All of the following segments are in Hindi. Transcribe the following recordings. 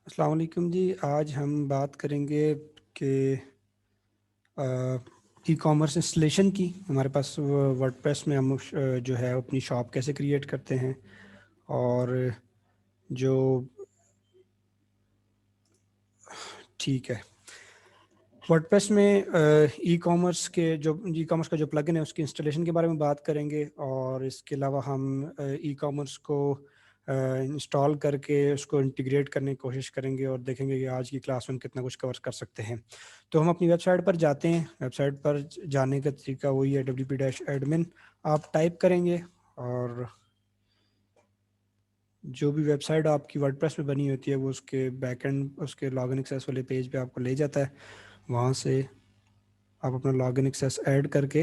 अस्सलाम वालेकुम जी। आज हम बात करेंगे कि ई कॉमर्स इंस्टॉलेशन की। हमारे पास वर्डप्रेस में हम जो है अपनी शॉप कैसे क्रिएट करते हैं, और जो ठीक है वर्डप्रेस में ई कॉमर्स का जो प्लगइन है उसकी इंस्टॉलेशन के बारे में बात करेंगे। और इसके अलावा हम ई कॉमर्स को इंस्टॉल करके उसको इंटीग्रेट करने की कोशिश करेंगे और देखेंगे कि आज की क्लास में हम कितना कुछ कवर कर सकते हैं। तो हम अपनी वेबसाइट पर जाते हैं। वेबसाइट पर जाने का तरीका वही है, wp-admin आप टाइप करेंगे और जो भी वेबसाइट आपकी वर्डप्रेस में बनी होती है वो उसके बैकएंड, उसके लॉगिन एक्सेस वाले पेज पे आपको ले जाता है। वहाँ से आप अपना लॉगिन एक्सेस ऐड करके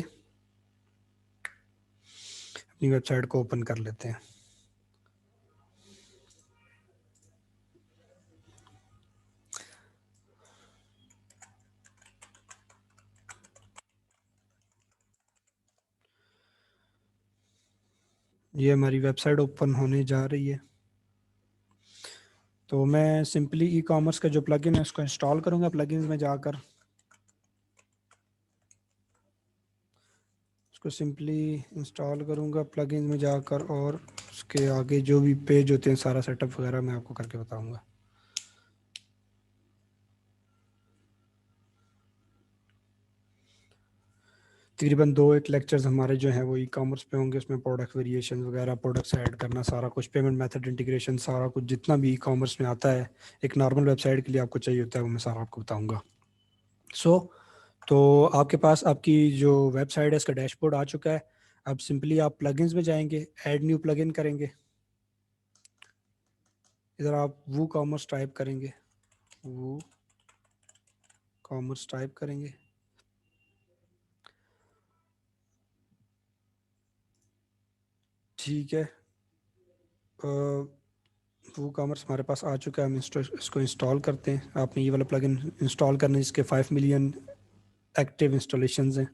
अपनी वेबसाइट को ओपन कर लेते हैं। ये हमारी वेबसाइट ओपन होने जा रही है। तो मैं सिंपली ई कॉमर्स का जो प्लगइन है उसको इंस्टॉल करूँगा। प्लगइन्स में जाकर उसको सिंपली इंस्टॉल करूँगा प्लगइन्स में जाकर, और उसके आगे जो भी पेज होते हैं सारा सेटअप वगैरह मैं आपको करके बताऊँगा। तकरीबन दो एक लेक्चर्स हमारे जो हैं वो ई कॉमर्स पे होंगे। उसमें प्रोडक्ट वेरिएशन वगैरह, प्रोडक्ट्स ऐड करना, सारा कुछ, पेमेंट मेथड इंटीग्रेशन, सारा कुछ जितना भी ई कॉमर्स में आता है एक नॉर्मल वेबसाइट के लिए आपको चाहिए होता है, वो मैं सारा आपको बताऊंगा। सो तो आपके पास आपकी जो वेबसाइट है इसका डैशबोर्ड आ चुका है। अब सिंपली आप प्लगइन्स में जाएंगे, ऐड न्यू प्लगइन करेंगे। इधर आप वो कॉमर्स टाइप करेंगे, वो कॉमर्स टाइप करेंगे। ठीक है, वो कॉमर्स हमारे पास आ चुका है। हम इसको इंस्टॉल करते हैं। आपने ये वाला प्लगइन इंस्टॉल करना है जिसके 5 मिलियन एक्टिव इंस्टॉलेशंस हैं।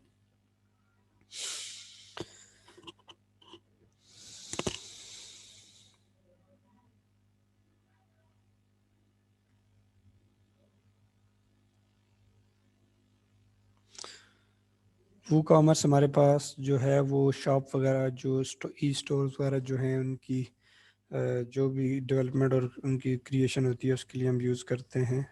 वो कॉमर्स हमारे पास जो है वो शॉप वगैरह, जो ई स्टोर्स वगैरह जो हैं उनकी जो भी डेवलपमेंट और उनकी क्रिएशन होती है उसके लिए हम यूज़ करते हैं।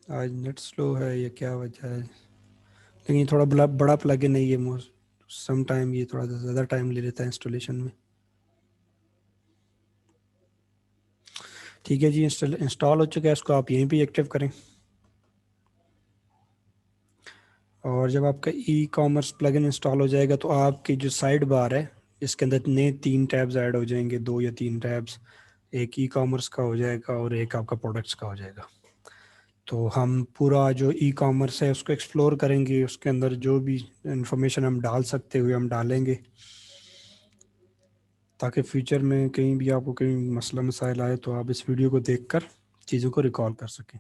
आज नेट स्लो है, ये क्या वजह है? लेकिन ये थोड़ा बड़ा बड़ा प्लगइन है ये, मोस्ट सम टाइम ये थोड़ा ज़्यादा टाइम ले लेता है इंस्टॉलेशन में। ठीक है जी, इंस्टॉल हो चुका है। इसको आप यहीं पे एक्टिव करें। और जब आपका ई कॉमर्स प्लगइन इंस्टॉल हो जाएगा तो आपकी जो साइड बार है इसके अंदर नए 3 टैब्स ऐड हो जाएंगे, 2 या 3 टैब्स। एक ई कॉमर्स का हो जाएगा और एक आपका प्रोडक्ट्स का हो जाएगा। तो हम पूरा जो ई कॉमर्स है उसको एक्सप्लोर करेंगे। उसके अंदर जो भी इंफॉर्मेशन हम डाल सकते हुए हम डालेंगे, ताकि फ्यूचर में कहीं भी आपको कहीं मसला मसाइल आए तो आप इस वीडियो को देखकर चीज़ों को रिकॉल कर सकें।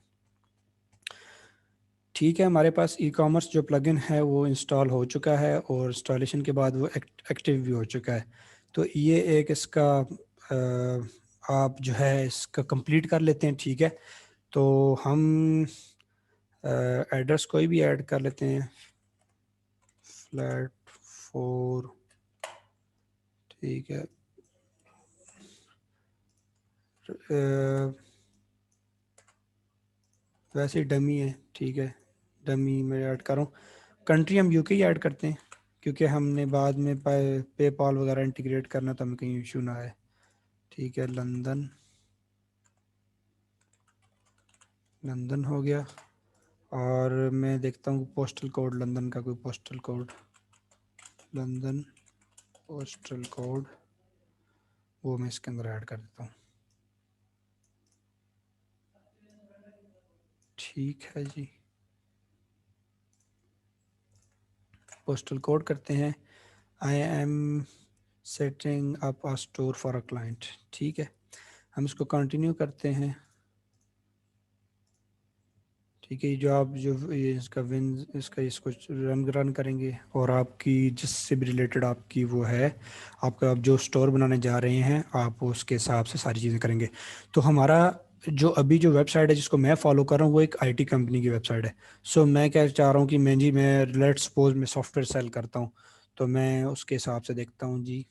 ठीक है, हमारे पास ई कॉमर्स जो प्लगइन है वो इंस्टॉल हो चुका है और इंस्टॉलेशन के बाद वो एक्टिव भी हो चुका है। तो ये एक इसका आप जो है इसका कंप्लीट कर लेते हैं। ठीक है, तो हम एड्रेस कोई भी ऐड कर लेते हैं, फ्लैट 4। ठीक है, वैसे डमी है। ठीक है, डमी में ऐड करूँ। कंट्री हम यूके ही ऐड करते हैं क्योंकि हमने बाद में पेपाल वगैरह इंटीग्रेट करना तो हमें कहीं इशू ना आए। ठीक है, लंदन, लंदन हो गया। और मैं देखता हूँ पोस्टल कोड, लंदन का कोई postal code, London postal code, वो मैं इसके अंदर ऐड कर देता हूँ। ठीक है जी, पोस्टल कोड करते हैं। I am setting up a store for a client. ठीक है, हम इसको कंटिन्यू करते हैं। ठीक है, जो आप जो ये इसका विन इसका इसको रन करेंगे और आपकी जिससे भी रिलेटेड आपकी वो है, आपका आप जो स्टोर बनाने जा रहे हैं आप उसके हिसाब से सारी चीज़ें करेंगे। तो हमारा जो अभी जो वेबसाइट है जिसको मैं फॉलो कर रहा हूँ वो एक आईटी कंपनी की वेबसाइट है। सो मैं क्या चाह रहा हूँ कि मैं लेट्स सपोज मैं सॉफ्टवेयर सेल करता हूँ, तो मैं उसके हिसाब से देखता हूँ जी।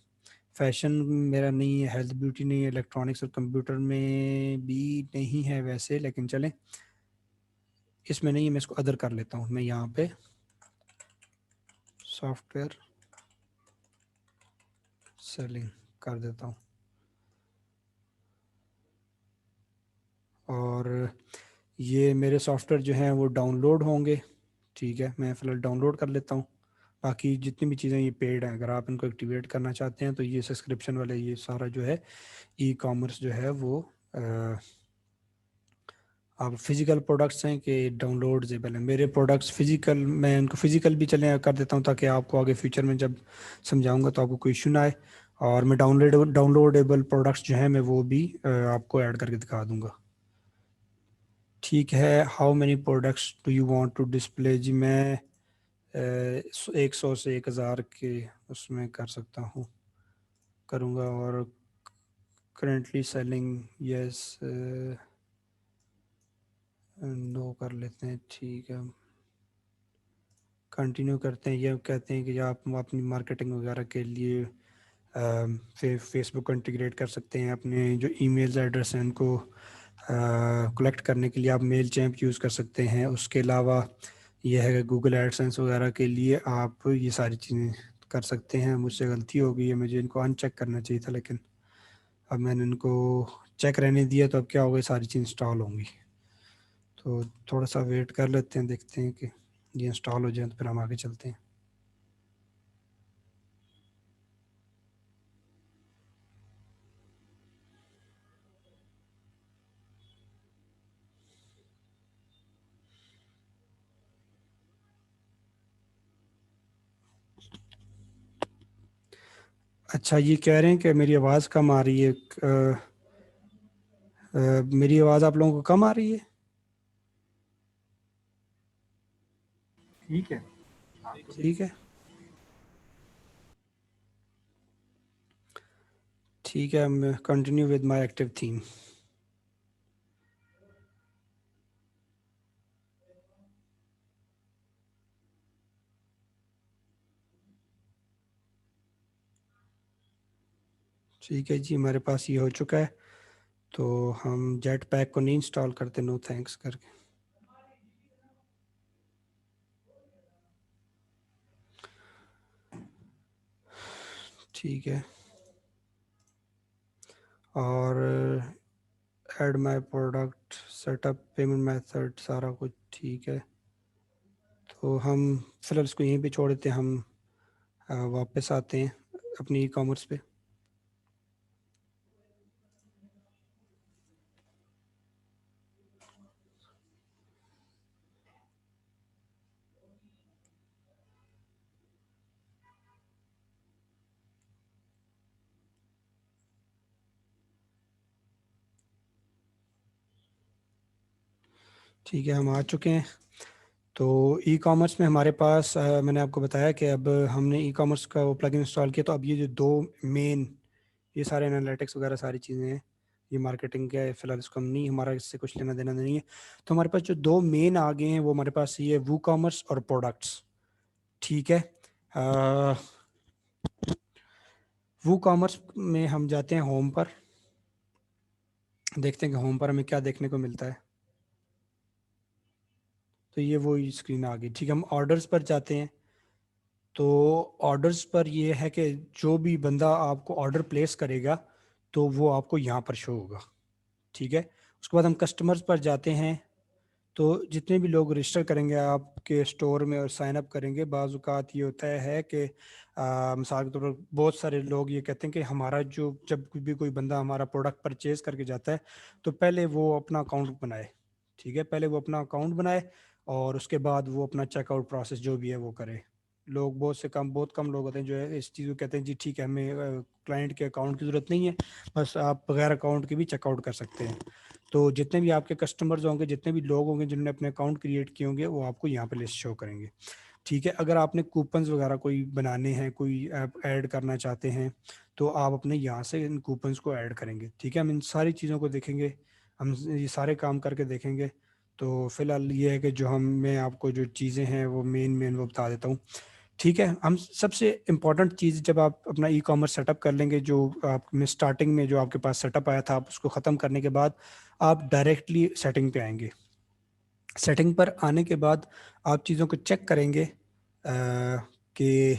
फैशन मेरा नहीं है, हेल्थ ब्यूटी नहीं है, इलेक्ट्रॉनिक्स और कंप्यूटर में भी नहीं है वैसे, लेकिन चलें इसमें नहीं है, मैं इसको अदर कर लेता हूँ। मैं यहाँ पे सॉफ्टवेयर सेलिंग कर देता हूँ और ये मेरे सॉफ्टवेयर जो हैं वो डाउनलोड होंगे। ठीक है, मैं फ़िलहाल डाउनलोड कर लेता हूँ। बाकी जितनी भी चीज़ें ये पेड हैं, अगर आप इनको एक्टिवेट करना चाहते हैं तो ये सब्सक्रिप्शन वाले ये सारा जो है ई कॉमर्स जो है वो आप फिज़िकल प्रोडक्ट्स हैं कि डाउनलोडेबल हैं। मेरे प्रोडक्ट्स फिज़िकल, मैं उनको फिज़िकल भी चले कर देता हूँ ताकि आपको आगे फ्यूचर में जब समझाऊंगा तो आपको कोई इशू ना आए। और मैं डाउनलोडेबल प्रोडक्ट्स जो हैं मैं वो भी आपको ऐड करके दिखा दूंगा। ठीक है, how many products do you want to display जी? मैं 100 से 1000 के उसमें कर सकता हूँ, करूँगा। और करेंटली सेलिंग यस नो कर लेते हैं। ठीक है, कंटिन्यू करते हैं। ये कहते हैं कि आप अपनी मार्केटिंग वगैरह के लिए फेसबुक को इंटीग्रेट कर सकते हैं, अपने जो ईमेल एड्रेस हैं उनको कलेक्ट करने के लिए आप मेल चैम्प यूज़ कर सकते हैं। उसके अलावा ये है कि गूगल एडसेंस वगैरह के लिए आप ये सारी चीज़ें कर सकते हैं। मुझसे गलती हो गई है, मुझे इनको अनचेक करना चाहिए था, लेकिन अब मैंने इनको चेक रहने दिया तो अब क्या होगा, सारी चीज़ इंस्टॉल होंगी। तो थोड़ा सा वेट कर लेते हैं, देखते हैं कि ये इंस्टॉल हो जाए तो फिर हम आगे चलते हैं। अच्छा, ये कह रहे हैं कि मेरी आवाज़ कम आ रही है। मेरी आवाज़ आप लोगों को कम आ रही है? ठीक है। ठीक है, ठीक है, मैं continue with my active theme. ठीक है जी, हमारे पास ये हो चुका है। तो हम जेट पैक को नहीं इंस्टॉल करते, नो थैंक्स करके। ठीक है, और add my product setup payment method सारा कुछ ठीक है। तो हम फिलहाल इसको यहीं पे छोड़ देते हैं। हम वापस आते हैं अपनी ई कॉमर्स पे। ठीक है, हम आ चुके हैं। तो ई कॉमर्स में हमारे पास मैंने आपको बताया कि अब हमने ई कॉमर्स का वो प्लगइन इंस्टॉल किया। तो अब ये जो दो मेन, ये सारे एनालिटिक्स वगैरह सारी चीज़ें हैं, ये मार्केटिंग का है, फिलहाल इसको हम नहीं, हमारा इससे कुछ लेना देना नहीं है। तो हमारे पास जो दो मेन आ गए हैं वो हमारे पास ये वू कॉमर्स और प्रोडक्ट्स। ठीक है, वू कॉमर्स में हम जाते हैं होम पर, देखते हैं कि होम पर हमें क्या देखने को मिलता है। तो ये वो स्क्रीन आ गई। ठीक है, हम ऑर्डर्स पर जाते हैं। तो ऑर्डर्स पर ये है कि जो भी बंदा आपको ऑर्डर प्लेस करेगा तो वो आपको यहाँ पर शो होगा। ठीक है, उसके बाद हम कस्टमर्स पर जाते हैं। तो जितने भी लोग रजिस्टर करेंगे आपके स्टोर में और साइन अप करेंगे, बाज़ औक़ात ये होता है कि मिसाल के तौर पर बहुत सारे लोग ये कहते हैं कि हमारा जो जब भी कोई बंदा हमारा प्रोडक्ट परचेज करके जाता है तो पहले वो अपना अकाउंट बनाए। ठीक है, पहले वो अपना अकाउंट बनाए और उसके बाद वो अपना चेकआउट प्रोसेस जो भी है वो करे। लोग बहुत कम लोग होते हैं जो है इस चीज़ को कहते हैं जी ठीक है हमें क्लाइंट के अकाउंट की ज़रूरत नहीं है, बस आप बगैर अकाउंट के भी चेकआउट कर सकते हैं। तो जितने भी आपके कस्टमर्स होंगे, जितने भी लोग होंगे जिन्होंने अपने अकाउंट क्रिएट किए होंगे, वो आपको यहाँ पे लिस्ट शो करेंगे। ठीक है, अगर आपने कूपन्स वगैरह कोई बनाने हैं, कोई ऐप ऐड करना चाहते हैं, तो आप अपने यहाँ से इन कूपन्स को ऐड करेंगे। ठीक है, हम इन सारी चीज़ों को देखेंगे, हम ये सारे काम करके देखेंगे। तो फिलहाल ये है कि जो हम मैं आपको जो चीज़ें हैं वो मेन वो बता देता हूँ। ठीक है, हम सबसे इम्पॉर्टेंट चीज़ जब आप अपना ई कॉमर्स सेटअप कर लेंगे, जो आप में स्टार्टिंग में जो आपके पास सेटअप आया था, आप उसको ख़त्म करने के बाद आप डायरेक्टली सेटिंग पे आएंगे। सेटिंग पर आने के बाद आप चीज़ों को चेक करेंगे कि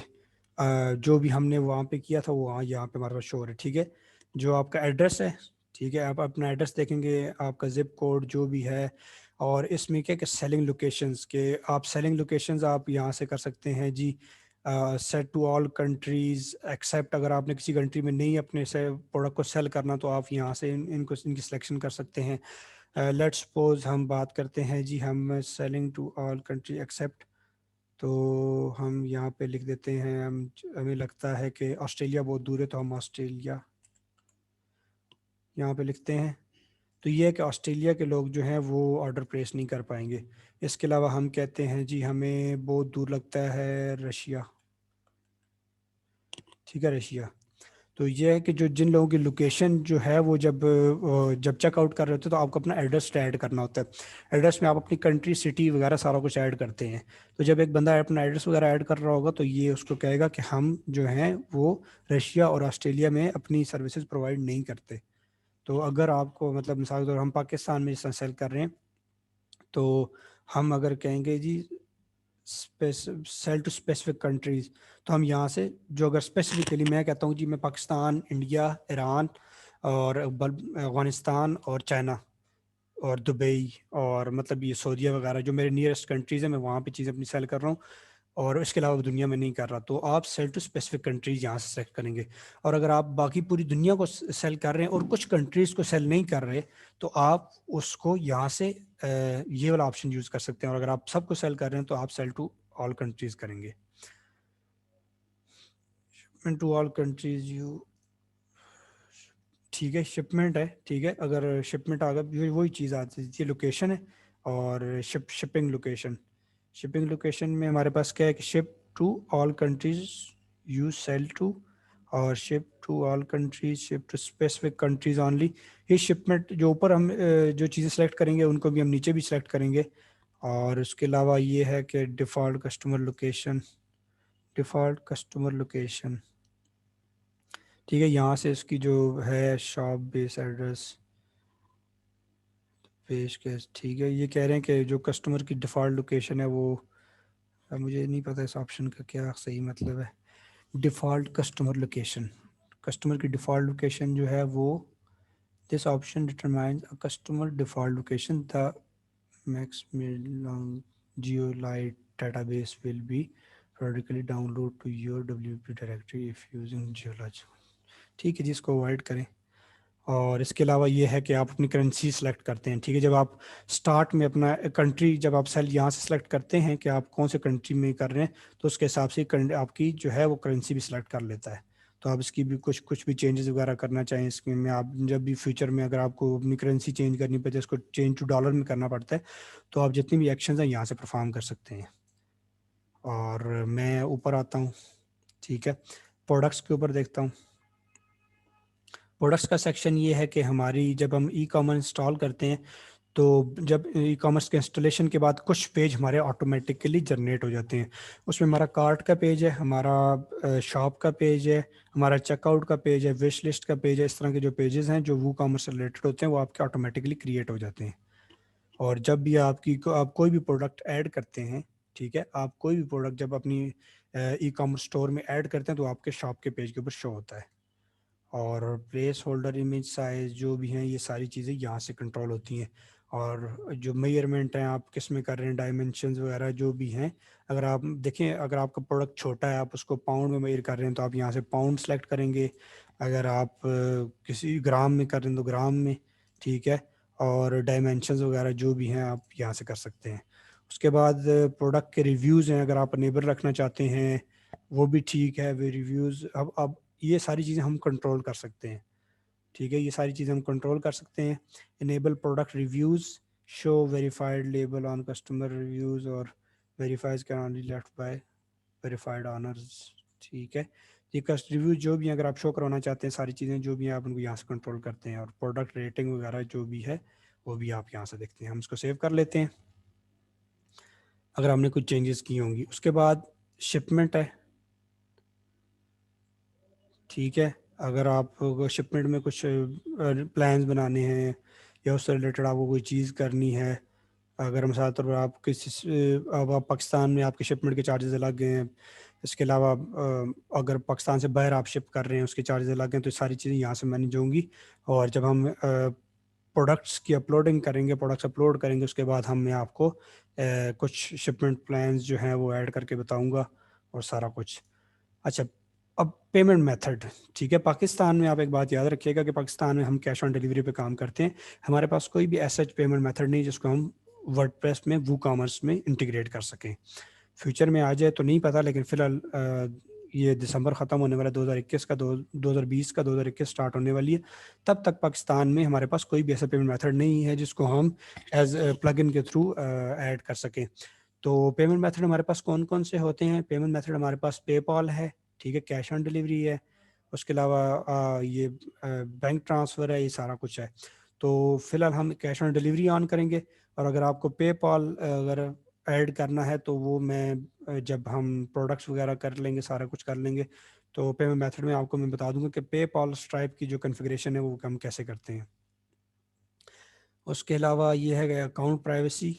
जो भी हमने वहाँ पे किया था वो वहाँ यहाँ पे हमारे पास शो हो रहा है। ठीक है, जो आपका एड्रेस है, ठीक है, आप अपना एड्रेस देखेंगे, आपका जिप कोड जो भी है, और इसमें क्या कि सेलिंग लोकेशंस के आप सेलिंग लोकेशंस आप यहाँ से कर सकते हैं जी। Set to all countries except, अगर आपने किसी कंट्री में नहीं अपने से प्रोडक्ट को सेल करना तो आप यहाँ से इनकी सिलेक्शन कर सकते हैं। लेट्स सपोज हम बात करते हैं जी, हम selling to all country except, तो हम यहाँ पे लिख देते हैं, हमें लगता है कि ऑस्ट्रेलिया बहुत दूर है तो हम ऑस्ट्रेलिया यहाँ पे लिखते हैं। तो ये है कि ऑस्ट्रेलिया के लोग जो हैं वो ऑर्डर प्लेस नहीं कर पाएंगे। इसके अलावा हम कहते हैं जी हमें बहुत दूर लगता है रशिया। ठीक है, रशिया। तो ये है कि जो जिन लोगों की लोकेशन जो है वो जब चेकआउट कर रहे होते हैं तो आपको अपना एड्रेस ऐड करना होता है। एड्रेस में आप अपनी कंट्री, सिटी वगैरह सारा कुछ ऐड करते हैं। तो जब एक बंदा अपना एड्रेस वगैरह ऐड कर रहा होगा तो ये उसको कहेगा कि हम जो हैं वो रशिया और ऑस्ट्रेलिया में अपनी सर्विसेज प्रोवाइड नहीं करते। तो अगर आपको मतलब मिसाल के तौर पर हम पाकिस्तान में जिस सेल कर रहे हैं, तो हम अगर कहेंगे जी सेल टू स्पेसिफिक कंट्रीज, तो हम यहाँ से जो अगर स्पेसिफिकली मैं कहता हूँ जी मैं पाकिस्तान, इंडिया, ईरान और अफगानिस्तान और चाइना और दुबई और मतलब ये सऊदीया वगैरह जो मेरे नियरेस्ट कंट्रीज़ हैं, मैं वहाँ पे चीज़ें अपनी सेल कर रहा हूँ और इसके अलावा दुनिया में नहीं कर रहा, तो आप सेल टू स्पेसिफिक कंट्रीज यहाँ से सेलेक्ट करेंगे। और अगर आप बाकी पूरी दुनिया को सेल कर रहे हैं और कुछ कंट्रीज को सेल नहीं कर रहे, तो आप उसको यहाँ से ये वाला ऑप्शन यूज़ कर सकते हैं। और अगर आप सबको सेल कर रहे हैं तो आप सेल टू ऑल कंट्रीज करेंगे। Shipment to all countries you, ठीक है, शिपमेंट है। ठीक है, अगर शिपमेंट आ गया वही चीज़ आती है, ये लोकेशन है और शिपिंग लोकेशन। शिपिंग लोकेशन में हमारे पास क्या है कि ship to all countries you sell to, और ship to all countries, ship to specific countries only. ये शिपमेंट जो ऊपर हम जो चीज़ें सेलेक्ट करेंगे उनको भी हम नीचे भी सेलेक्ट करेंगे। और उसके अलावा ये है कि default customer location, default customer location, ठीक है, यहाँ से इसकी जो है शॉप बेस एड्रेस पेश के, ठीक है, ये कह रहे हैं कि जो कस्टमर की डिफ़ॉल्ट लोकेशन है वो, अब मुझे नहीं पता इस ऑप्शन का क्या सही मतलब है। डिफ़ॉल्ट कस्टमर लोकेशन, कस्टमर की डिफ़ॉल्ट लोकेशन जो है वो, this option determines a customer default location, the maximum zeolite database will be periodically download to your WP directory if using geology। ठीक है जी, इसको अवॉइड करें। और इसके अलावा ये है कि आप अपनी करेंसी सेलेक्ट करते हैं। ठीक है, जब आप स्टार्ट में अपना कंट्री जब आप सेल यहाँ से सेलेक्ट करते हैं कि आप कौन से कंट्री में कर रहे हैं, तो उसके हिसाब से आपकी जो है वो करेंसी भी सिलेक्ट कर लेता है। तो आप इसकी भी कुछ भी चेंजेस वगैरह करना चाहें इसमें में, आप जब भी फ्यूचर में अगर आपको अपनी करेंसी चेंज करनी पड़ती है, उसको चेंज टू डॉलर में करना पड़ता है, तो आप जितनी भी एक्शन हैं यहाँ से परफॉर्म कर सकते हैं। और मैं ऊपर आता हूँ। ठीक है, प्रोडक्ट्स के ऊपर देखता हूँ। प्रोडक्ट्स का सेक्शन ये है कि हमारी जब हम ई कॉमर्स इंस्टॉल करते हैं, तो जब ई कॉमर्स के इंस्टॉलेशन के बाद कुछ पेज हमारे ऑटोमेटिकली जनरेट हो जाते हैं। उसमें हमारा कार्ट का पेज है, हमारा शॉप का पेज है, हमारा चेकआउट का पेज है, विश लिस्ट का पेज है। इस तरह के जो पेजेस हैं जो वो कॉमर्स से रिलेटेड होते हैं वो आपके ऑटोमेटिकली क्रिएट हो जाते हैं। और जब भी आप कोई भी प्रोडक्ट ऐड करते हैं, ठीक है, आप कोई भी प्रोडक्ट जब अपनी ई कॉमर्स स्टोर में ऐड करते हैं तो आपके शॉप के पेज के ऊपर शो होता है। और प्लेस होल्डर, इमेज साइज जो भी हैं, ये सारी चीज़ें यहाँ से कंट्रोल होती हैं। और जो मेजरमेंट हैं आप किस में कर रहे हैं, डायमेंशंस वगैरह जो भी हैं, अगर आप देखें, अगर आपका प्रोडक्ट छोटा है, आप उसको पाउंड में मेजर कर रहे हैं तो आप यहाँ से पाउंड सेलेक्ट करेंगे। अगर आप किसी ग्राम में कर रहे हैं तो ग्राम में। ठीक है, और डायमेंशंस वगैरह जो भी हैं आप यहाँ से कर सकते हैं। उसके बाद प्रोडक्ट के रिव्यूज़ हैं, अगर आप अनेबल रखना चाहते हैं वो भी ठीक है। वे रिव्यूज़ अब ये सारी चीज़ें हम कंट्रोल कर सकते हैं। ठीक है, ये सारी चीज़ें हम कंट्रोल कर सकते हैं। Enable product reviews, show verified label on customer reviews और verifies can only left by verified owners. ठीक है, ये कस्ट रिव्यू जो भी हैं, अगर आप शो करवाना चाहते हैं सारी चीज़ें जो भी हैं आप उनको यहाँ से कंट्रोल करते हैं। और प्रोडक्ट रेटिंग वगैरह जो भी है वो भी आप यहाँ से देखते हैं। हम इसको सेव कर लेते हैं अगर हमने कुछ चेंजेस की होंगी। उसके बाद शिपमेंट है। ठीक है, अगर आप शिपमेंट में कुछ प्लान्स बनाने हैं या उससे रिलेटेड आपको कोई चीज़ करनी है, अगर मिसाल तौर पर आप अब आप पाकिस्तान में आपके शिपमेंट के चार्जेस अलग हैं, इसके अलावा अगर पाकिस्तान से बाहर आप शिप कर रहे हैं उसके चार्जेस अलग हैं, तो सारी चीज़ें यहाँ से मैनेज होंगी। और जब हम प्रोडक्ट्स की अपलोडिंग करेंगे, प्रोडक्ट्स अपलोड करेंगे, उसके बाद हम मैं आपको कुछ शिपमेंट प्लान्स जो हैं वो ऐड करके बताऊँगा और सारा कुछ। अच्छा, अब पेमेंट मेथड। ठीक है, पाकिस्तान में आप एक बात याद रखिएगा कि पाकिस्तान में हम कैश ऑन डिलीवरी पे काम करते हैं। हमारे पास कोई भी ऐसा पेमेंट मेथड नहीं जिसको हम वर्डप्रेस में वू कॉमर्स में इंटीग्रेट कर सकें। फ्यूचर में आ जाए तो नहीं पता, लेकिन फ़िलहाल ये दिसंबर ख़त्म होने वाला 2021 का, 2020 का 2021 स्टार्ट होने वाली है, तब तक पाकिस्तान में हमारे पास कोई भी ऐसा पेमेंट मेथड नहीं है जिसको हम एज प्लगइन के थ्रू ऐड कर सकें। तो पेमेंट मेथड हमारे पास कौन कौन से होते हैं? पेमेंट मेथड हमारे पास पेपॉल है, ठीक है, कैश ऑन डिलीवरी है, उसके अलावा ये बैंक ट्रांसफ़र है, ये सारा कुछ है। तो फिलहाल हम कैश ऑन डिलीवरी ऑन करेंगे। और अगर आपको पेपॉल अगर ऐड करना है तो वो मैं जब हम प्रोडक्ट्स वगैरह कर लेंगे, सारा कुछ कर लेंगे, तो पेमेंट मेथड में आपको मैं बता दूंगा कि पेपॉल स्ट्राइप की जो कॉन्फ़िगरेशन है वो हम कैसे करते हैं। उसके अलावा ये है account privacy,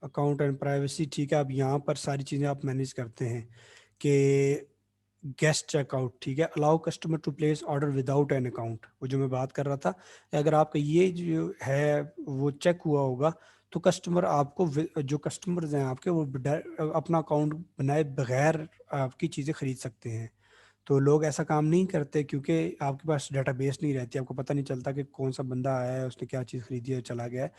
account and privacy. ठीक है, अब यहाँ पर सारी चीज़ें आप मैनेज करते हैं कि गेस्ट चेकआउट, ठीक है, allow customer to place order without an account, वो जो मैं बात कर रहा था। अगर आपका ये जो है वो चेक हुआ होगा तो कस्टमर आपको जो कस्टमर्स हैं आपके वो अपना अकाउंट बनाए बगैर आपकी चीज़ें खरीद सकते हैं। तो लोग ऐसा काम नहीं करते क्योंकि आपके पास डेटाबेस नहीं रहती, आपको पता नहीं चलता कि कौन सा बंदा आया है, उसने क्या चीज़ खरीदी है, चला गया है।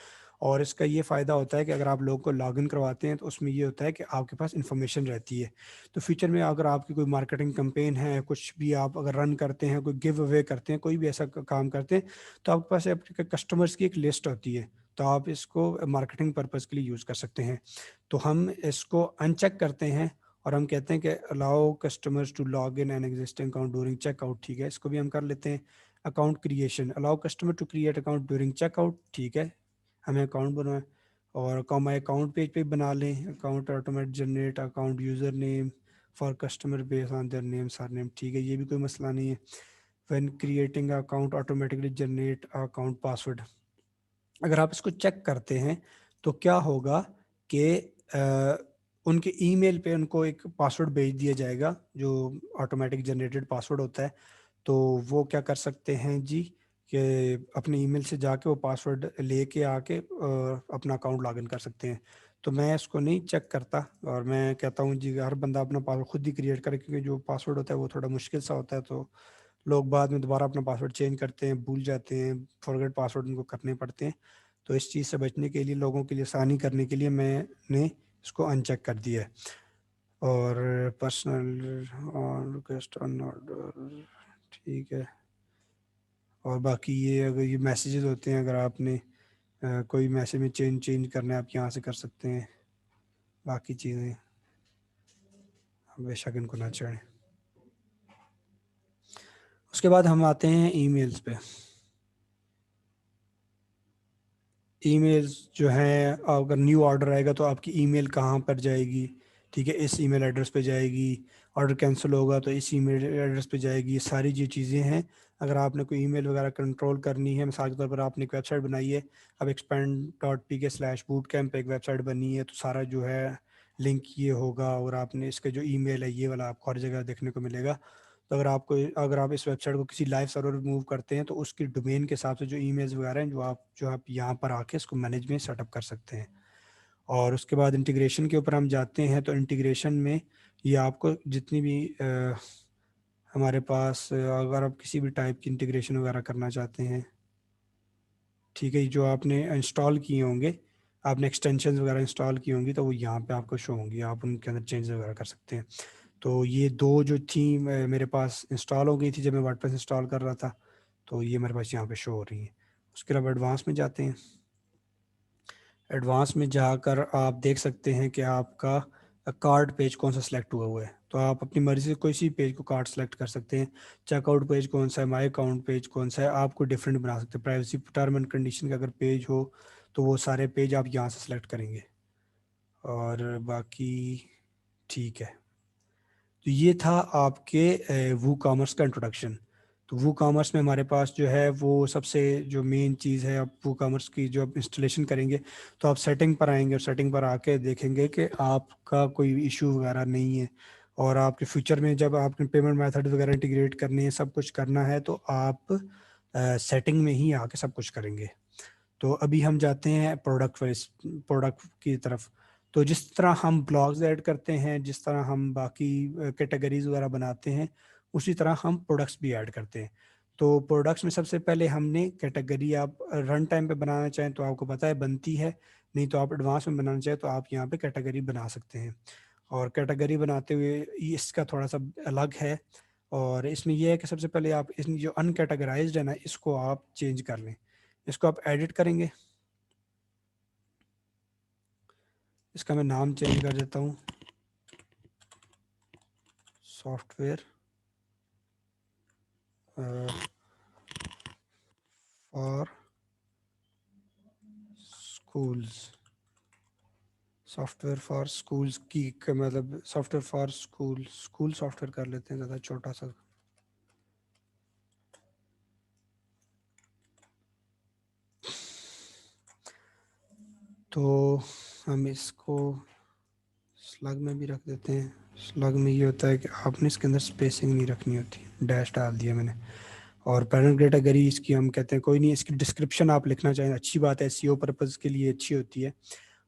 और इसका ये फ़ायदा होता है कि अगर आप लोगों को लॉगिन करवाते हैं तो उसमें ये होता है कि आपके पास इंफॉर्मेशन रहती है। तो फ्यूचर में अगर आपकी कोई मार्केटिंग कैंपेन है, कुछ भी आप अगर रन करते हैं, कोई गिव अवे करते हैं, कोई भी ऐसा काम करते हैं, तो आपके पास आपके कस्टमर्स की एक लिस्ट होती है, तो आप इसको मार्केटिंग पर्पज़ के लिए यूज़ कर सकते हैं। तो हम इसको अनचेक करते हैं और हम कहते हैं कि allow customers to log in an existing account during checkout. ठीक है, इसको भी हम कर लेते हैं। Account creation, allow customer to create account during checkout. ठीक है, हमें अकाउंट बनवाएं और माई अकाउंट पेज पे बना लें। Account automatic generate account user name for customer based on their name sir name. ठीक है, ये भी कोई मसला नहीं है। When creating account automatically generate account password. अगर आप इसको चेक करते हैं तो क्या होगा कि उनके ईमेल पे उनको एक पासवर्ड भेज दिया जाएगा जो ऑटोमेटिक जनरेटेड पासवर्ड होता है। तो वो क्या कर सकते हैं जी कि अपने ईमेल से जाके वो पासवर्ड लेके आके अपना अकाउंट लॉगिन कर सकते हैं। तो मैं इसको नहीं चेक करता और मैं कहता हूँ जी हर बंदा अपना पासवर्ड खुद ही क्रिएट करे, क्योंकि जो पासवर्ड होता है वो थोड़ा मुश्किल सा होता है। तो लोग बाद में दोबारा अपना पासवर्ड चेंज करते हैं, भूल जाते हैं, फॉरगेट पासवर्ड उनको करने पड़ते हैं। तो इस चीज़ से बचने के लिए, लोगों के लिए आसानी करने के लिए मैंने इसको अनचेक कर दिया है। और पर्सनल और रिक्वेस्ट ऑन ऑर्डर, ठीक है। और बाकी ये अगर ये मैसेजेस होते हैं, अगर आपने कोई मैसेज में चेंज चेंज करना है आप यहाँ से कर सकते हैं। बाकी चीज़ें आप बेशक इनको ना छेड़ें। उसके बाद हम आते हैं ईमेल्स पे। ईमेल्स जो हैं, अगर न्यू ऑर्डर आएगा तो आपकी ईमेल कहाँ पर जाएगी? ठीक है, इस ईमेल एड्रेस पे जाएगी। ऑर्डर कैंसिल होगा तो इस ईमेल एड्रेस पे जाएगी। ये सारी जो चीज़ें हैं, अगर आपने कोई ईमेल वगैरह कंट्रोल करनी है, मिसाल के तौर पर आपने एक वेबसाइट बनाई है, अब expand.pk/bootcamp एक वेबसाइट बनी है, तो सारा जो है लिंक ये होगा और आपने इसका जो ईमेल है ये वाला आपको हर जगह देखने को मिलेगा। तो अगर आप इस वेबसाइट को किसी लाइव सर्वर पे मूव करते हैं तो उसकी डोमेन के हिसाब से जो ईमेल्स वगैरह हैं जो आप यहाँ पर आके इसको मैनेज में सेटअप कर सकते हैं। और उसके बाद इंटीग्रेशन के ऊपर हम जाते हैं। तो इंटीग्रेशन में ये आपको जितनी भी हमारे पास अगर आप किसी भी टाइप की इंटीग्रेशन वगैरह करना चाहते हैं, ठीक है, जो आपने इंस्टॉल किए होंगे, आपने एक्सटेंशन वगैरह इंस्टॉल की होंगी तो वो यहाँ पे आपको शो होंगी, आप उनके अंदर चेंज वगैरह कर सकते हैं। तो ये दो जो थी मेरे पास इंस्टॉल हो गई थी जब मैं वर्डप्रेस इंस्टॉल कर रहा था, तो ये मेरे पास यहाँ पे शो हो रही है। उसके अलावा एडवांस में जाते हैं। एडवांस में जाकर आप देख सकते हैं कि आपका कार्ड पेज कौन सा सिलेक्ट हुआ है। तो आप अपनी मर्ज़ी से कोई सी पेज को कार्ड सेलेक्ट कर सकते हैं। चेकआउट पेज कौन सा है, माई अकाउंट पेज कौन सा है, आपको डिफरेंट बना सकते हैं। प्राइवेसी टर्म एंड कंडीशन का अगर पेज हो तो वो सारे पेज आप यहाँ से सिलेक्ट करेंगे, और बाकी ठीक है। तो ये था आपके वू कॉमर्स का इंट्रोडक्शन। तो वू कॉमर्स में हमारे पास जो है वो सबसे जो मेन चीज़ है, आप वू कॉमर्स की जो आप इंस्टॉलेशन करेंगे तो आप सेटिंग पर आएंगे और सेटिंग पर आके देखेंगे कि आपका कोई इशू वगैरह नहीं है। और आपके फ्यूचर में जब आपने पेमेंट मेथड वगैरह इंटीग्रेट करने हैं, सब कुछ करना है, तो आप सेटिंग में ही आके सब कुछ करेंगे। तो अभी हम जाते हैं प्रोडक्ट की तरफ। तो जिस तरह हम ब्लॉग्स ऐड करते हैं, जिस तरह हम बाकी कैटेगरीज वगैरह बनाते हैं, उसी तरह हम प्रोडक्ट्स भी ऐड करते हैं। तो प्रोडक्ट्स में सबसे पहले हमने कैटेगरी, आप रन टाइम पे बनाना चाहें तो आपको पता है बनती है, नहीं तो आप एडवांस में बनाना चाहें तो आप यहाँ पे कैटेगरी बना सकते हैं। और कैटेगरी बनाते हुए इसका थोड़ा सा अलग है, और इसमें यह है कि सबसे पहले आप इस जो अनकैटेगराइज्ड है ना, इसको आप चेंज कर लें। इसको आप एडिट करेंगे, इसका मैं नाम चेंज कर देता हूँ, software for schools. Software for schools की मतलब सॉफ्टवेयर फॉर स्कूल सॉफ्टवेयर कर लेते हैं, ज़्यादा छोटा सा। तो हम इसको स्लग में भी रख देते हैं। स्लग में ये होता है कि आपने इसके अंदर स्पेसिंग नहीं रखनी होती, डैश डाल दिया मैंने। और पैरेंट कैटेगरी इसकी हम कहते हैं कोई नहीं, इसकी डिस्क्रिप्शन आप लिखना चाहें अच्छी बात है, एसईओ पर्पज़ के लिए अच्छी होती है।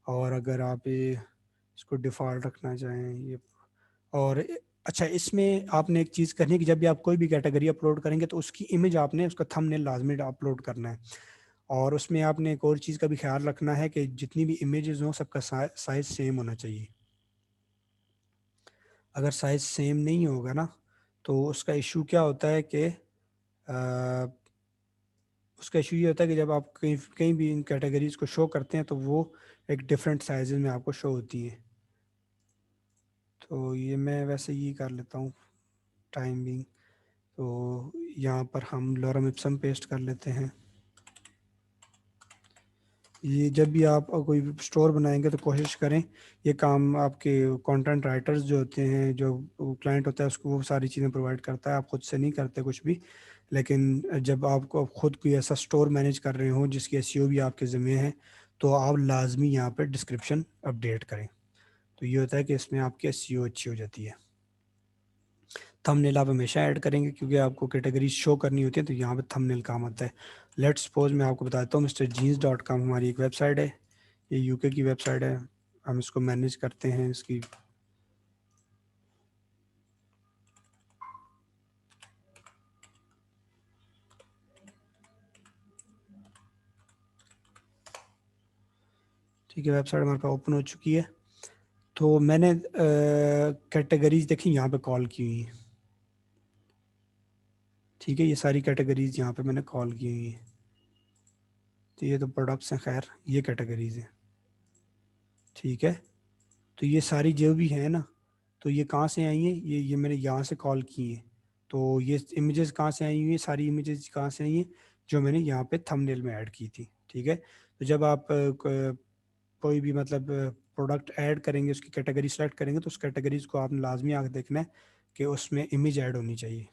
और अगर आप इसको डिफ़ॉल्ट रखना चाहें ये। और अच्छा, इसमें आपने एक चीज़ करनी है कि जब भी आप कोई भी कैटेगरी अपलोड करेंगे तो उसकी इमेज आपने उसका थंबनेल लाजमी अपलोड करना है। और उसमें आपने एक और चीज़ का भी ख्याल रखना है कि जितनी भी इमेजेस हों सबका साइज़ सेम होना चाहिए। अगर साइज़ सेम नहीं होगा ना, तो उसका इशू क्या होता है कि उसका इशू ये होता है कि जब आप कहीं कहीं भी इन कैटेगरीज को शो करते हैं तो वो एक डिफरेंट साइज़ में आपको शो होती है। तो ये मैं वैसे ही कर लेता हूँ टाइमिंग। तो यहाँ पर हम लॉरम इप्सम पेस्ट कर लेते हैं। ये जब भी आप कोई स्टोर बनाएंगे तो कोशिश करें, ये काम आपके कंटेंट राइटर्स जो होते हैं, जो क्लाइंट होता है उसको वो सारी चीज़ें प्रोवाइड करता है, आप खुद से नहीं करते कुछ भी। लेकिन जब आपको खुद कोई ऐसा स्टोर मैनेज कर रहे हो जिसकी एसईओ भी आपके ज़िम्मे है, तो आप लाजमी यहाँ पर डिस्क्रिप्शन अपडेट करें। तो ये होता है कि इसमें आपकी एसईओ अच्छी हो जाती है। थंबनेल आप हमेशा ऐड करेंगे क्योंकि आपको कैटेगरी शो करनी होती है, तो यहाँ पे थंबनेल काम आता है। लेट्स सपोज मैं आपको बताता हूँ, MrJeans.com हमारी एक वेबसाइट है, ये यूके की वेबसाइट है। हम इसको मैनेज करते हैं इसकी। ठीक है, वेबसाइट हमारे पास ओपन हो चुकी है। तो मैंने कैटेगरीज देखी यहाँ पे कॉल की हुई है। ठीक है, ये सारी कैटेगरीज यहाँ पे मैंने कॉल की हुई है। तो ये तो प्रोडक्ट्स हैं, खैर ये कैटेगरीज हैं। ठीक है, तो ये सारी जो भी हैं ना, तो ये कहाँ से आई हैं, ये मैंने यहाँ से कॉल की हैं। तो ये इमेजेस कहाँ से आई हुई हैं, सारी इमेजेस कहाँ से आई हैं, जो मैंने यहाँ पे थंबनेल में ऐड की थी। ठीक है, तो जब आप कोई भी मतलब प्रोडक्ट ऐड करेंगे, उसकी कैटेगरी सेलेक्ट करेंगे, तो उस कैटेगरीज को आपने लाजमी आके देखना है कि उसमें इमेज ऐड होनी चाहिए।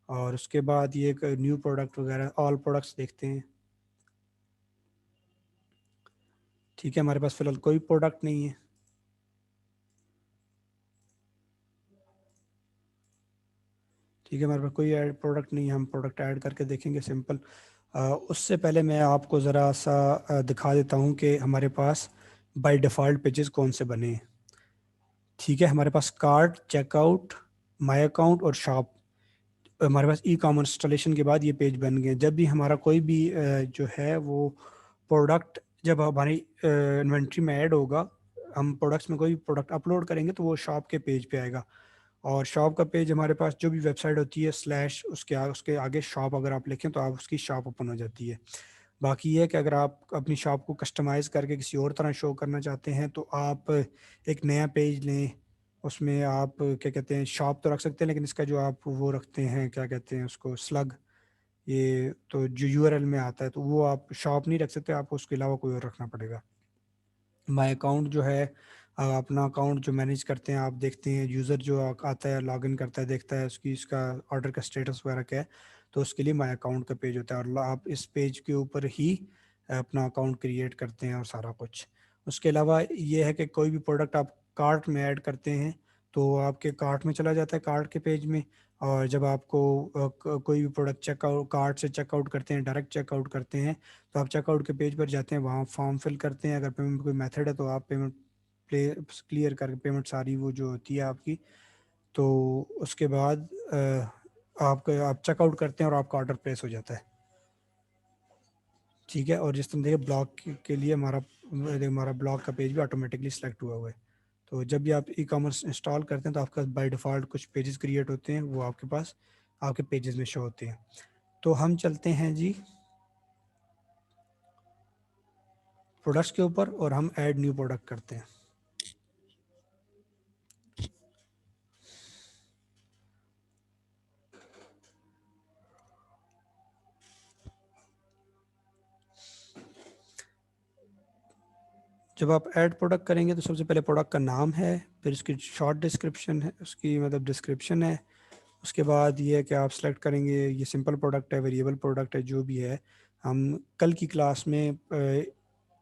और उसके बाद ये एक न्यू प्रोडक्ट वगैरह ऑल प्रोडक्ट्स देखते हैं। ठीक है, हमारे पास फिलहाल कोई प्रोडक्ट नहीं है। ठीक है, हमारे पास कोई ऐड प्रोडक्ट नहीं है, हम प्रोडक्ट ऐड करके देखेंगे सिंपल। उससे पहले मैं आपको ज़रा सा दिखा देता हूँ कि हमारे पास बाय डिफ़ॉल्ट पेजेस कौन से बने हैं। ठीक है, हमारे पास कार्ट, चेकआउट, माई अकाउंट और शॉप, हमारे पास ई कॉमर्स इंस्टॉलेशन के बाद ये पेज बन गए। जब भी हमारा कोई भी जो है वो प्रोडक्ट जब हमारी इन्वेंट्री में ऐड होगा, हम प्रोडक्ट्स में कोई प्रोडक्ट अपलोड करेंगे तो वो शॉप के पेज पे आएगा। और शॉप का पेज हमारे पास जो भी वेबसाइट होती है स्लैश उसके आगे शॉप अगर आप लिखें तो आप उसकी शॉप ओपन हो जाती है। बाकी ये है कि अगर आप अपनी शॉप को कस्टमाइज़ करके किसी और तरह शो करना चाहते हैं तो आप एक नया पेज लें, उसमें आप क्या कहते हैं शॉप तो रख सकते हैं, लेकिन इसका जो आप वो रखते हैं क्या कहते हैं उसको स्लग, ये तो जो यूआरएल में आता है तो वो आप शॉप नहीं रख सकते, आपको उसके अलावा कोई और रखना पड़ेगा। माई अकाउंट जो है, अपना अकाउंट जो मैनेज करते हैं, आप देखते हैं यूज़र जो आता है लॉगिन करता है देखता है उसकी इसका ऑर्डर का स्टेटस वगैरह क्या है, तो उसके लिए माई अकाउंट का पेज होता है और आप इस पेज के ऊपर ही अपना अकाउंट क्रिएट करते हैं और सारा कुछ। उसके अलावा ये है कि कोई भी प्रोडक्ट आप कार्ट में ऐड करते हैं तो आपके कार्ट में चला जाता है कार्ट के पेज में। और जब आपको कोई भी प्रोडक्ट चेकआउट कार्ट से चेकआउट करते हैं, डायरेक्ट चेकआउट करते हैं, तो आप चेकआउट के पेज पर जाते हैं, वहाँ फॉर्म फिल करते हैं, अगर पेमेंट कोई मेथड है तो आप पेमेंट प्ले क्लियर करके पेमेंट सारी वो जो होती है आपकी, तो उसके बाद आप चेकआउट करते हैं और आपका ऑर्डर प्लेस हो जाता है। ठीक है, और जिस तरह देखिए ब्लॉग के लिए हमारा ब्लॉग का पेज भी ऑटोमेटिकली सिलेक्ट हुआ है। तो जब भी आप ई कॉमर्स इंस्टॉल करते हैं तो आपका बाय डिफ़ॉल्ट कुछ पेजेस क्रिएट होते हैं, वो आपके पास आपके पेजेस में शो होते हैं। तो हम चलते हैं जी प्रोडक्ट्स के ऊपर और हम ऐड न्यू प्रोडक्ट करते हैं। जब आप ऐड प्रोडक्ट करेंगे तो सबसे पहले प्रोडक्ट का नाम है, फिर उसकी शॉर्ट डिस्क्रिप्शन है, उसकी मतलब डिस्क्रिप्शन है। उसके बाद ये है कि आप सेलेक्ट करेंगे ये सिंपल प्रोडक्ट है, वेरिएबल प्रोडक्ट है, जो भी है। हम कल की क्लास में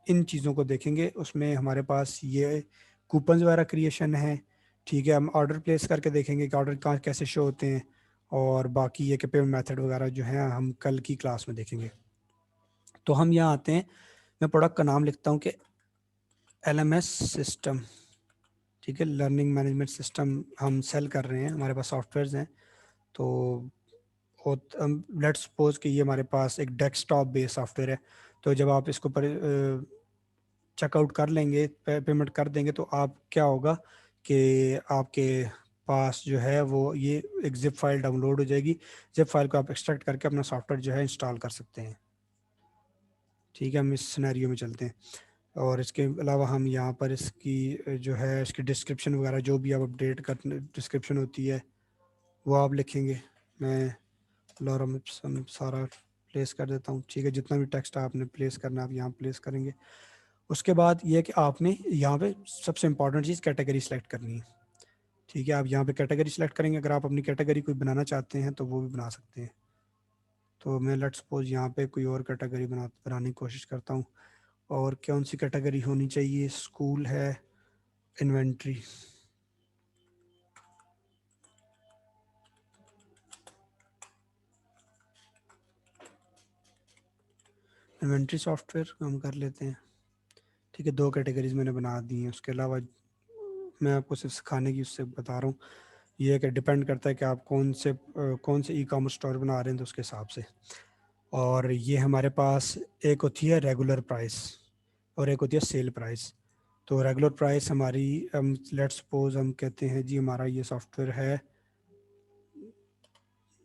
इन चीज़ों को देखेंगे, उसमें हमारे पास ये कूपन्स वगैरह क्रिएशन है। ठीक है, हम ऑर्डर प्लेस करके देखेंगे कि ऑर्डर कहाँ कैसे शो होते हैं, और बाकी ये कि पेमेंट मेथड वगैरह जो है हम कल की क्लास में देखेंगे। तो हम यहाँ आते हैं, मैं प्रोडक्ट का नाम लिखता हूँ कि LMS सिस्टम। ठीक है, लर्निंग मैनेजमेंट सिस्टम हम सेल कर रहे हैं, हमारे पास सॉफ्टवेयर्स हैं। तो लेट्स सपोज कि ये हमारे पास एक डेस्कटॉप बेस्ड सॉफ्टवेयर है। तो जब आप इसको पर चेकआउट कर लेंगे, पेमेंट कर देंगे, तो आप क्या होगा कि आपके पास जो है वो ये एक जिप फाइल डाउनलोड हो जाएगी। जिप फाइल को आप एक्सट्रैक्ट करके अपना सॉफ्टवेयर जो है इंस्टॉल कर सकते हैं। ठीक है, हम इस सिनेरियो में चलते हैं। और इसके अलावा हम यहाँ पर इसकी जो है इसकी डिस्क्रिप्शन वगैरह जो भी आप अपडेट कर डिस्क्रिप्शन होती है वो आप लिखेंगे। मैं लॉरम इप्सम सारा प्लेस कर देता हूँ। ठीक है, जितना भी टेक्स्ट आपने प्लेस करना है आप यहाँ प्लेस करेंगे। उसके बाद ये है कि आपने यहाँ पे सबसे इंपॉर्टेंट चीज़ कैटेगरी सेलेक्ट करनी है। ठीक है, आप यहाँ पे कैटेगरी सेलेक्ट करेंगे, अगर आप अपनी कैटेगरी कोई बनाना चाहते हैं तो वो भी बना सकते हैं। तो मैं लेट्स सपोज यहाँ पे कोई और कैटेगरी बनाने की कोशिश करता हूँ। और कौन सी कैटेगरी होनी चाहिए, स्कूल है, इन्वेंट्री। इन्वेंट्री सॉफ्टवेयर हम कर लेते हैं। ठीक है, दो कैटेगरीज मैंने बना दी हैं। उसके अलावा मैं आपको सिर्फ सिखाने की उससे बता रहा हूँ, ये है कि डिपेंड करता है कि आप कौन से ई कॉमर्स स्टोर बना रहे हैं तो उसके हिसाब से। और ये हमारे पास एक होती है रेगुलर प्राइस और एक होती है सेल प्राइस। तो रेगुलर प्राइस हमारी हम लेट्स सपोज हम कहते हैं जी हमारा ये सॉफ्टवेयर है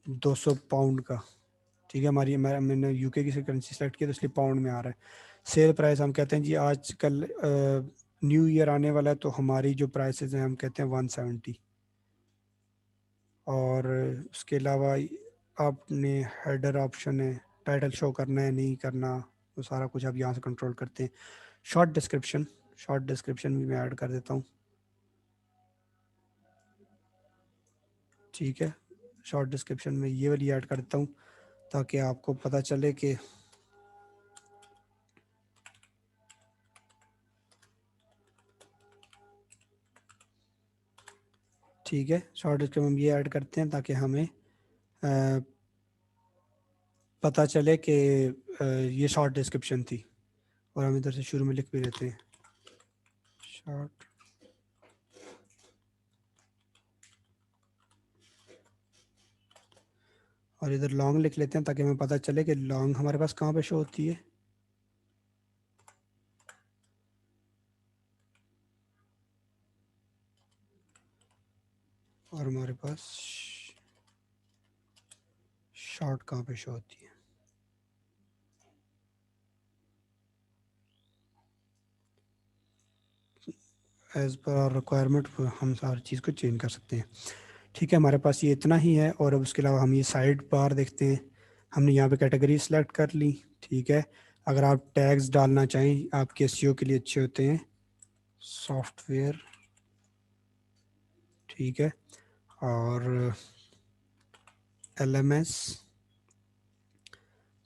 200 पाउंड का। ठीक है, मैंने यूके की करेंसी सेलेक्ट किया तो इसलिए पाउंड में आ रहा है। सेल प्राइस हम कहते हैं जी आजकल न्यू ईयर आने वाला है तो हमारी जो प्राइसेस हैं हम कहते हैं 170। और उसके अलावा आपने हेडर ऑप्शन है, टाइटल शो करना है नहीं करना, तो सारा कुछ आप यहाँ से कंट्रोल करते हैं। शॉर्ट डिस्क्रिप्शन भी मैं ऐड कर देता हूँ। ठीक है, शॉर्ट डिस्क्रिप्शन में ये वाली ऐड कर देता हूँ ताकि आपको पता चले कि ठीक है, शॉर्ट डिस्क्रिप्शन में ये ऐड करते हैं ताकि हमें पता चले कि ये शॉर्ट डिस्क्रिप्शन थी। और हम इधर से शुरू में लिख भी देते हैं शॉर्ट। और इधर लॉन्ग लिख लेते हैं ताकि हमें पता चले कि लॉन्ग हमारे पास कहाँ पे शो होती है। और हमारे पास शॉर्ट कहाँ पे शो होती है। एज पर आवर रिक्वायरमेंट हम हर चीज़ को चेंज कर सकते हैं। ठीक है, हमारे पास ये इतना ही है। और अब उसके अलावा हम ये साइड बार देखते हैं। हमने यहाँ पे कैटेगरी सेलेक्ट कर ली। ठीक है, अगर आप टैग्स डालना चाहें, आपके एसईओ के लिए अच्छे होते हैं, सॉफ्टवेयर, ठीक है, और एलएमएस,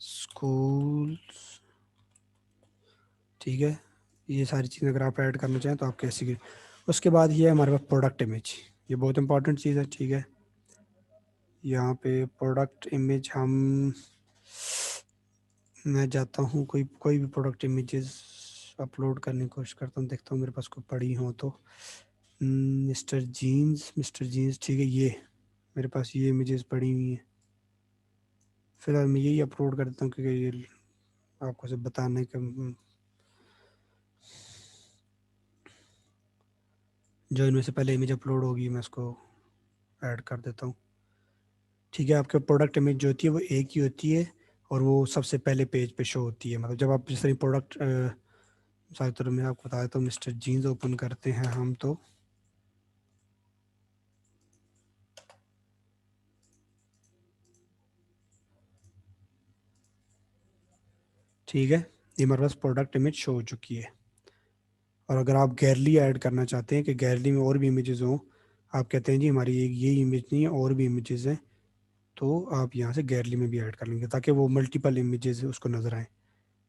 स्कूल, ठीक है, ये सारी चीज़ें अगर आप ऐड करना चाहें तो आप कैसे की। उसके बाद ये है हमारे पास प्रोडक्ट इमेज, ये बहुत इंपॉर्टेंट चीज़ है। ठीक है, यहाँ पे प्रोडक्ट इमेज मैं जाता हूँ, कोई कोई भी प्रोडक्ट इमेजेस अपलोड करने की कोशिश करता हूँ, देखता हूँ मेरे पास कोई पड़ी हो तो। मिस्टर जीन्स, ठीक है, ये मेरे पास ये इमेजेस पड़ी हुई हैं। फिलहाल मैं यही अपलोड कर देता हूँ क्योंकि ये आपको सब बताने का जो इनमें से पहले इमेज अपलोड होगी मैं उसको ऐड कर देता हूँ। ठीक है, आपके प्रोडक्ट इमेज जो होती है वो एक ही होती है और वो सबसे पहले पेज पे शो होती है। मतलब जब आप जिस तरह प्रोडक्ट सारे तरह मैं आपको बता देता हूँ, मिस्टर जीन्स ओपन करते हैं हम तो ठीक है, ये हमारे पास प्रोडक्ट इमेज शो हो चुकी है। और अगर आप गैलरी ऐड करना चाहते हैं कि गैलरी में और भी इमेजेस हों, आप कहते हैं जी हमारी एक ये इमेज नहीं है और भी इमेजेस हैं, तो आप यहाँ से गैलरी में भी ऐड कर लेंगे ताकि वो मल्टीपल इमेजेस उसको नज़र आए।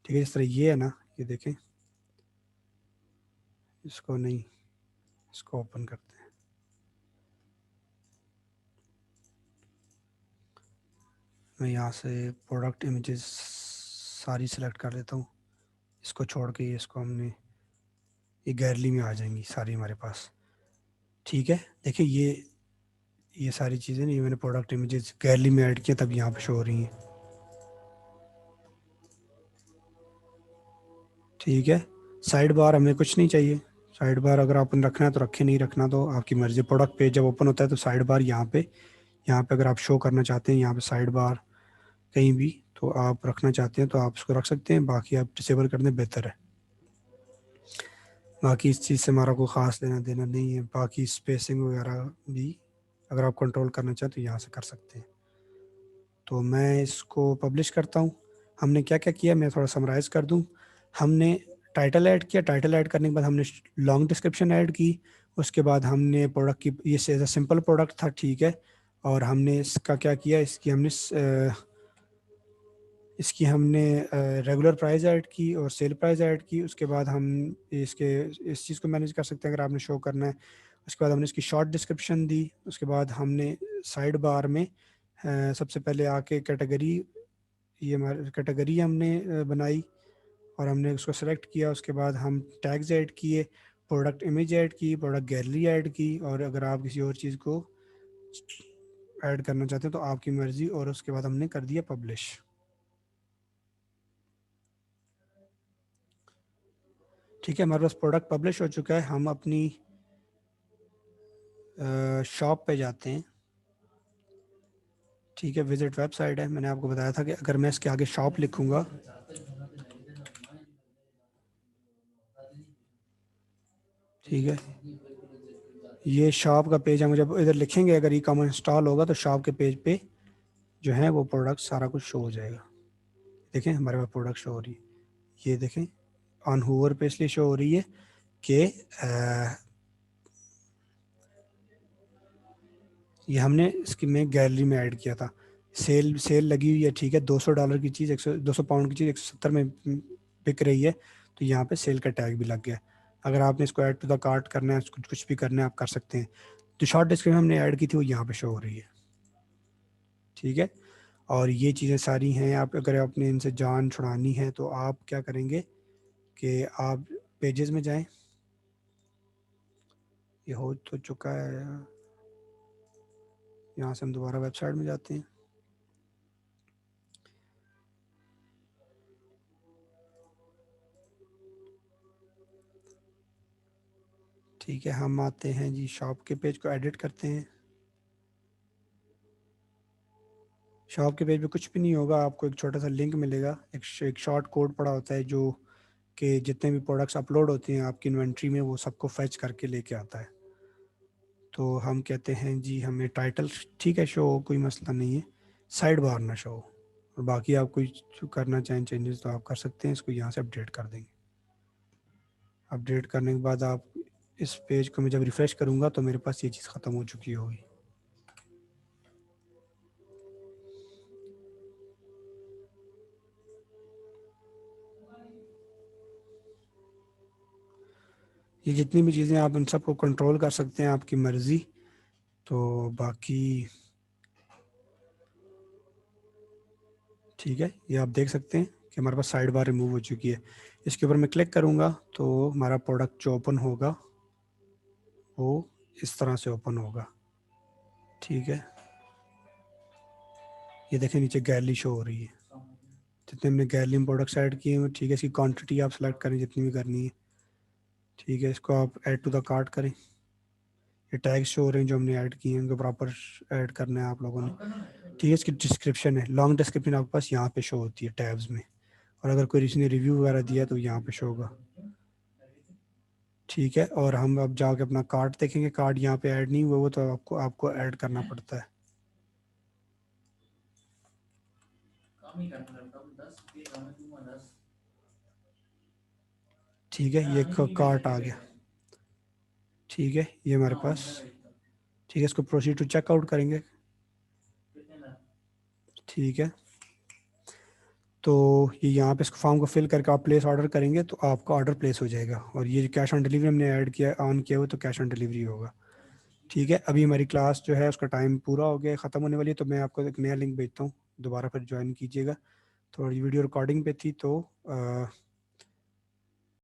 ठीक है, इस तरह ये है ना, ये देखें, इसको नहीं, इसको ओपन करते हैं। मैं यहाँ से प्रोडक्ट इमेजेस सारी सेलेक्ट कर लेता हूँ, इसको छोड़ के ये इसको हमने ये गैलरी में आ जाएंगी सारी हमारे पास। ठीक है, देखिए ये सारी चीज़ें नहीं, मैंने प्रोडक्ट इमेजेस गैलरी में ऐड किया तब यहाँ पे शो हो रही हैं। ठीक है, साइड बार हमें कुछ नहीं चाहिए। साइड बार अगर आपने रखना है तो रखे, नहीं रखना तो आपकी मर्ज़ी। प्रोडक्ट पेज जब ओपन होता है तो साइड बार यहाँ पे अगर आप शो करना चाहते हैं यहाँ पे साइड बार कहीं भी तो आप रखना चाहते हैं तो आप इसको रख सकते हैं, बाकी आप डिसेबल कर दें बेहतर है। बाकी इस चीज़ से हमारा कोई ख़ास लेना देना नहीं है। बाकी स्पेसिंग वगैरह भी अगर आप कंट्रोल करना चाहें तो यहाँ से कर सकते हैं। तो मैं इसको पब्लिश करता हूँ। हमने क्या क्या किया मैं थोड़ा समराइज़ कर दूँ। हमने टाइटल ऐड किया, टाइटल ऐड करने के बाद हमने लॉन्ग डिस्क्रिप्शन ऐड की। उसके बाद हमने प्रोडक्ट की, ये सिंपल प्रोडक्ट था, ठीक है। और हमने इसका क्या किया, इसकी हमने रेगुलर प्राइस ऐड की और सेल प्राइस ऐड की। उसके बाद हम इसके इस चीज़ को मैनेज कर सकते हैं अगर आपने शो करना है। उसके बाद हमने इसकी शॉर्ट डिस्क्रिप्शन दी। उसके बाद हमने साइड बार में सबसे पहले आके कैटेगरी, ये हमारी कैटेगरी हमने बनाई और हमने उसको सेलेक्ट किया। उसके बाद हम टैग्स ऐड किए, प्रोडक्ट इमेज ऐड की, प्रोडक्ट गैलरी ऐड की। और अगर आप किसी और चीज़ को ऐड करना चाहते हैं तो आपकी मर्ज़ी। और उसके बाद हमने कर दिया पब्लिश। ठीक है, हमारे पास प्रोडक्ट पब्लिश हो चुका है। हम अपनी शॉप पे जाते हैं। ठीक है, विजिट वेबसाइट है, मैंने आपको बताया था कि अगर मैं इसके आगे शॉप लिखूंगा, ठीक है, ये शॉप का पेज हम जब इधर लिखेंगे, अगर ई कॉमर्स इंस्टॉल होगा तो शॉप के पेज पे जो है वो प्रोडक्ट सारा कुछ शो हो जाएगा। देखें हमारे पास प्रोडक्ट शो हो रही है, ये देखें ऑन हूवर पे इसलिए शो हो रही है कि ये हमने इसकी में गैलरी में ऐड किया था। सेल सेल लगी हुई है, ठीक है, $200 की चीज़ 200 पाउंड की चीज़ 170 में बिक रही है, तो यहाँ पे सेल का टैग भी लग गया। अगर आपने इसको ऐड टू द कार्ट करना है, कुछ भी करना है आप कर सकते हैं। जो शॉर्ट डिस्क्रिप्शन हमने ऐड की थी वो यहाँ पे शो हो रही है। ठीक है, और ये चीज़ें सारी हैं। आप अगर आपने इनसे जान छुड़ानी है तो आप क्या करेंगे कि आप पेजेस में जाएं। ये हो तो चुका है, यहाँ से हम दोबारा वेबसाइट में जाते हैं। ठीक है, हम आते हैं जी शॉप के पेज को एडिट करते हैं। शॉप के पेज पे कुछ भी नहीं होगा, आपको एक छोटा सा लिंक मिलेगा, एक शॉर्ट कोड पड़ा होता है जो कि जितने भी प्रोडक्ट्स अपलोड होते हैं आपकी इन्वेंट्री में वो सबको फैच करके लेके आता है। तो हम कहते हैं जी हमें टाइटल ठीक है शो हो, कोई मसला नहीं है, साइड बार ना शो हो। और बाकी आप कोई जो करना चाहें चेंजेस तो आप कर सकते हैं, इसको यहाँ से अपडेट कर देंगे। अपडेट करने के बाद आप इस पेज को मैं जब रिफ़्रेश करूँगा तो मेरे पास ये चीज़ ख़त्म हो चुकी होगी। ये जितनी भी चीज़ें आप उन सबको कंट्रोल कर सकते हैं, आपकी मर्ज़ी। तो बाकी ठीक है, ये आप देख सकते हैं कि हमारे पास साइड बार रिमूव हो चुकी है। इसके ऊपर मैं क्लिक करूँगा तो हमारा प्रोडक्ट जो ओपन होगा वो इस तरह से ओपन होगा। ठीक है, ये देखें नीचे गैलरी शो हो रही है, जितने हमने गैलरी में प्रोडक्ट्स ऐड किए हैं। ठीक है, इसकी क्वांटिटी आप सेलेक्ट करें जितनी भी करनी है। ठीक है, इसको आप ऐड टू द कार्ट करें। ये टैग्स शो हो रहे हैं जो हमने ऐड किए हैं, उनको प्रॉपर ऐड करना है आप लोगों ने। ठीक है, इसकी डिस्क्रिप्शन है, लॉन्ग डिस्क्रिप्शन आपके पास यहाँ पे शो होती है टैब्स में, और अगर कोई किसी ने रिव्यू वगैरह दिया तो यहाँ पे शो होगा। ठीक है, और हम अब जाके अपना कार्ड देखेंगे, कार्ड यहाँ पे ऐड नहीं हुआ वो तो आपको आपको ऐड करना पड़ता है। ठीक है, ये कार्ट आ गया। ठीक है, ये हमारे पास। ठीक है, इसको प्रोसीड टू चेकआउट करेंगे। ठीक है, तो ये यहाँ पे इसको फॉर्म को फिल करके आप प्लेस ऑर्डर करेंगे तो आपका ऑर्डर प्लेस हो जाएगा, और ये जो कैश ऑन डिलीवरी हमने ऐड किया ऑन किया हुआ तो कैश ऑन डिलीवरी होगा। ठीक है, अभी हमारी क्लास जो है उसका टाइम पूरा हो गया, ख़त्म होने वाली है, तो मैं आपको एक नया लिंक भेजता हूँ, दोबारा फिर ज्वाइन कीजिएगा। थोड़ी वीडियो रिकॉर्डिंग पे थी तो